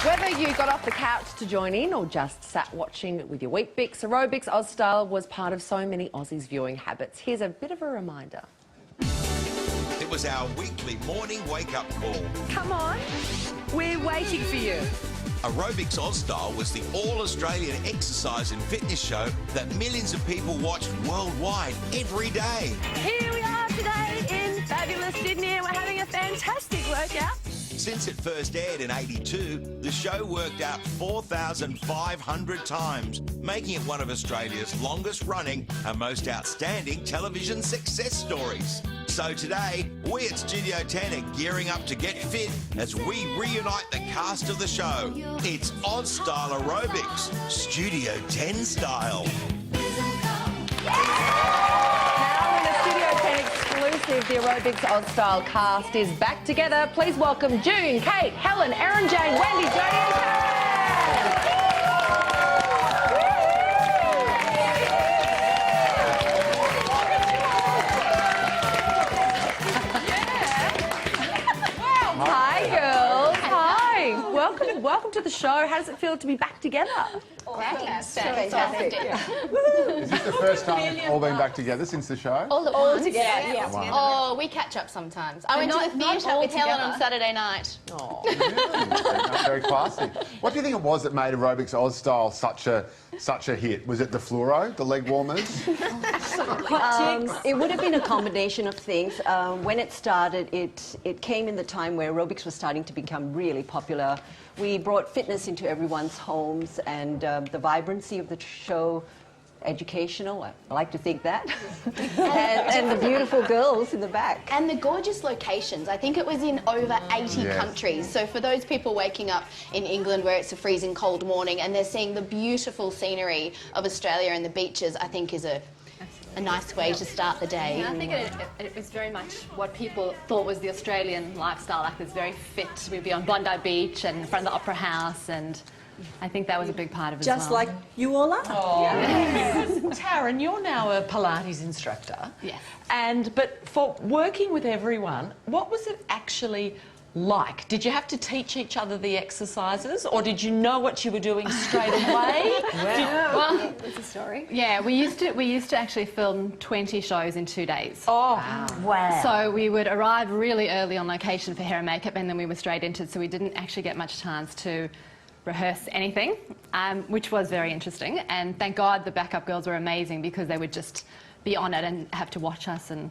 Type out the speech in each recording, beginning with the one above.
Whether you got off the couch to join in or just sat watching with your Weet-Bix, Aerobics Oz Style was part of so many Aussies' viewing habits. Here's a bit of a reminder. It was our weekly morning wake-up call. Come on, we're waiting for you. Aerobics Oz Style was the all-Australian exercise and fitness show that millions of people watched worldwide every day. Here we are today in fabulous Sydney and we're having a fantastic workout. Since it first aired in '82, the show worked out 4,500 times, making it one of Australia's longest-running and most outstanding television success stories. So today, we at Studio 10 are gearing up to get fit as we reunite the cast of the show. It's Oz Style Aerobics, Studio 10 style. The Aerobics Oz Style cast is back together. Please welcome June, Kate, Helen, Erin, Jane, Wendy, Jodie and Karen. Wow. Hi, girls. Hi. Welcome to the show. How does it feel to be back together? Fantastic. Is this the first time you've all been back together since the show? All together. Yeah. Wow. Oh, we catch up sometimes. I went to the theatre with Helen on Saturday night. Oh. Really? Very classy. What do you think it was that made Aerobics Oz Style such a hit? Was it the fluoro, the leg warmers? It would have been a combination of things. When it started, it came in the time where aerobics was starting to become really popular. We brought fitness into everyone's homes, and the vibrancy of the show, educational, I like to think that, and the beautiful girls in the back. And the gorgeous locations. I think it was in over 80 countries. So for those people waking up in England where it's a freezing cold morning and they're seeing the beautiful scenery of Australia and the beaches, I think is a nice way to start the day. And I think it was very much what people thought was the Australian lifestyle. Like, it's very fit. We'd be on Bondi Beach and in front of the Opera House, and I think that was a big part of it Just as well. like you all are. Oh. Yeah. Taryn, you're now a Pilates instructor. Yes. But for working with everyone, what was it actually like? Did you have to teach each other the exercises, or did you know what you were doing straight away? Well, it's a story. Yeah, we used to actually film 20 shows in 2 days. Oh, Wow. So we would arrive really early on location for hair and makeup, and then we were straight into it, so we didn't actually get much chance to rehearse anything, which was very interesting. And thank God the backup girls were amazing, because they would just be on it and have to watch us and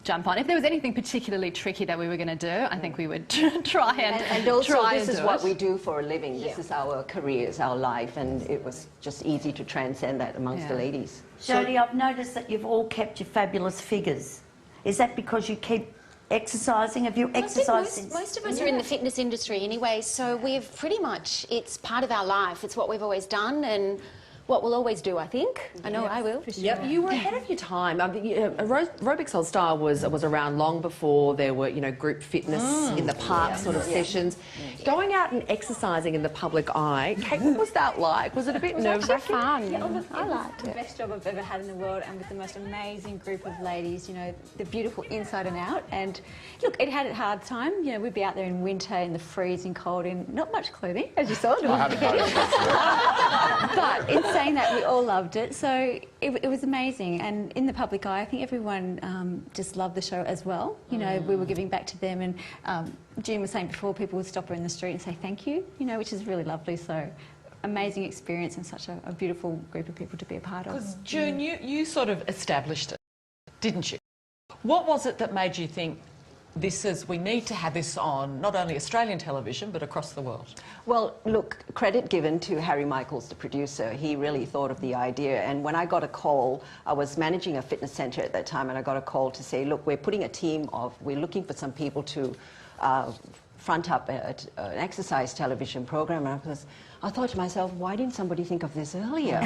jump on. If there was anything particularly tricky that we were going to do, I think we would try And also, this is what it. we do for a living. This is our careers, our life, and it was just easy to transcend that amongst the ladies. Jodie, I've noticed that you've all kept your fabulous figures. Is that because you keep exercising? Have you exercised since? Most of us are in the fitness industry anyway, so we've pretty much, it's part of our life. It's what we've always done and what we'll always do, I think. I know I will. Yep, you were ahead of your time. Aerobics Oz Style was around long before there were, group fitness in the park sort of sessions. Going out and exercising in the public eye, Kate, what was that like? Was it a bit nerve-wracking? Fun. I liked it. The best job I've ever had in the world, and with the most amazing group of ladies, the beautiful inside and out. And look, it had a hard time. We'd be out there in winter in the freezing cold in not much clothing, as you saw. But in saying that, we all loved it, so it was amazing. And in the public eye, I think everyone just loved the show as well. We were giving back to them, and June was saying before, people would stop her in the street and say thank you, which is really lovely. So amazing experience and such a beautiful group of people to be a part of. because June, you sort of established it, didn't you? What was it that made you think, we need to have this on not only Australian television but across the world? Well, look, credit given to Harry Michaels, the producer. He really thought of the idea. And when I got a call, I was managing a fitness centre at that time, and I got a call to say, look, we're putting a team we're looking for some people to front up an exercise television program. And I thought to myself, why didn't somebody think of this earlier?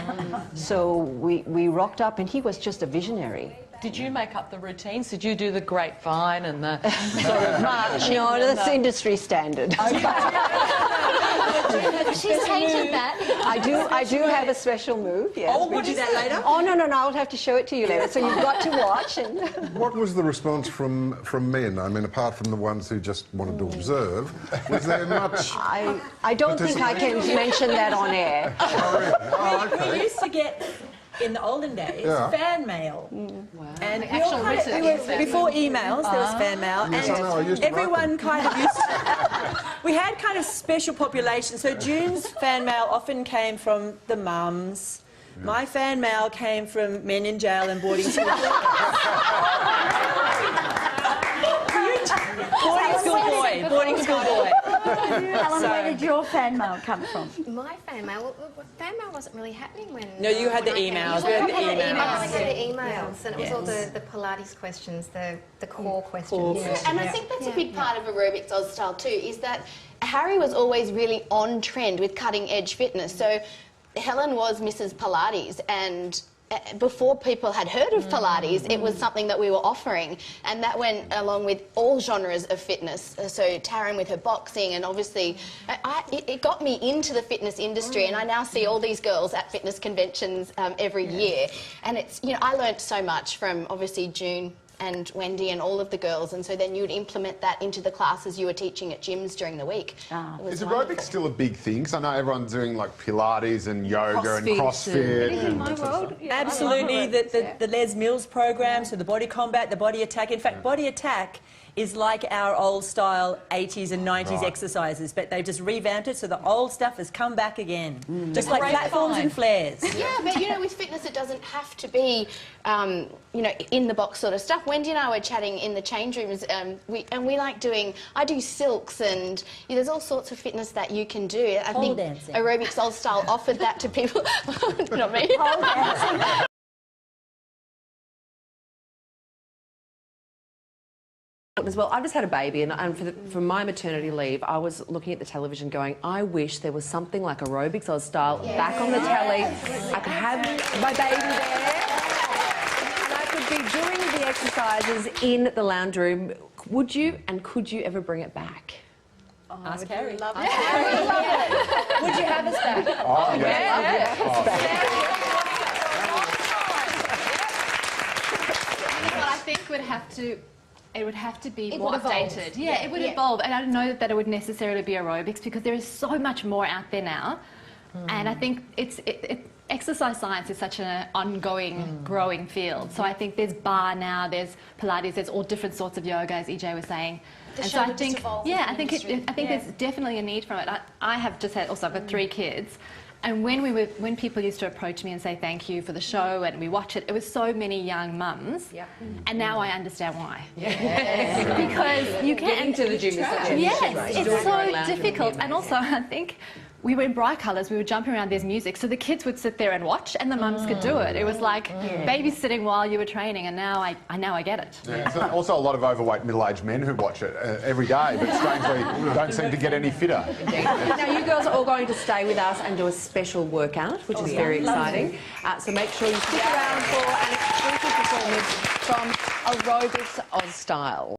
So we rocked up, and he was just a visionary. Did you make up the routines? Did you do the grapevine and the sort of marching? No, that's industry standard. She's changing that. I do have a special move, yes. Oh, we'll do that later. Oh, no, I'll have to show it to you later. So you've got to watch. And What was the response from men? I mean, apart from the ones who just wanted to observe, was there much... I don't think I can mention that on air. We used to get, in the olden days, fan mail. And before emails, there was fan mail. Yes, I know, I used to everyone kind of used to... We had kind of special populations. So June's fan mail often came from the mums. My fan mail came from men in jail and boarding school. Boarding school boy. Helen, where did your fan mail come from? My fan mail, fan mail wasn't really happening when... No, you had the emails. We had the emails. I had the emails, and it was all the Pilates questions, the core questions. And I think that's a big part of Aerobics Oz Style too, is that Harry was always really on trend with cutting edge fitness. So Helen was Mrs. Pilates, and before people had heard of Pilates, it was something that we were offering, and that went along with all genres of fitness. So Taryn with her boxing, and obviously it got me into the fitness industry, and I now see all these girls at fitness conventions every year, and it's, you know, I learnt so much from obviously June and Wendy and all of the girls, and so then you would implement that into the classes you were teaching at gyms during the week. Is aerobics still a big thing? Because I know everyone's doing like Pilates and yoga and CrossFit. In my world, Absolutely, the Les Mills program, so the body combat, the body attack. In fact, body attack is like our old style 80s and 90s exercises, but they've just revamped it, so the old stuff has come back again. Just like platforms and flares. Yeah, but you know, with fitness it doesn't have to be, you know, in the box sort of stuff. Wendy and I were chatting in the change rooms, we like doing, I do silks, and there's all sorts of fitness that you can do. I think dancing. Aerobics Oz Style offered that to people. Not me. Pole dancing. As well, I've just had a baby, and for my maternity leave, I was looking at the television going, I wish there was something like Aerobics Oz Style back on the telly. I could have my baby there, and I could be doing the exercises in the lounge room. Would you, and could you ever bring it back? Ask Harry. Would you have us back? Oh, yeah. What I think it would have to be more updated. Yeah, it would evolve, and I don't know that it would necessarily be aerobics, because there is so much more out there now, and I think exercise science is such an ongoing, growing field. So I think there's bar now, there's Pilates, there's all different sorts of yoga, as EJ was saying. And so I think, I think there's definitely a need for it. I have just had, also I've got 3 kids. And when people used to approach me and say thank you for the show and we watch it, it was so many young mums. Yeah. And now I understand why. Yeah. Because you can't... Getting to the gym is such an issue, right? It's so difficult. And also, I think we were in bright colours, we were jumping around, there's music, so the kids would sit there and watch, and the mums could do it. It was like babysitting while you were training, and now I get it. Yeah. So also a lot of overweight middle-aged men who watch it every day, but strangely don't seem to get any fitter. Now you girls are all going to stay with us and do a special workout, which is very exciting. So make sure you stick around for an exclusive performance from Aerobics Oz Style.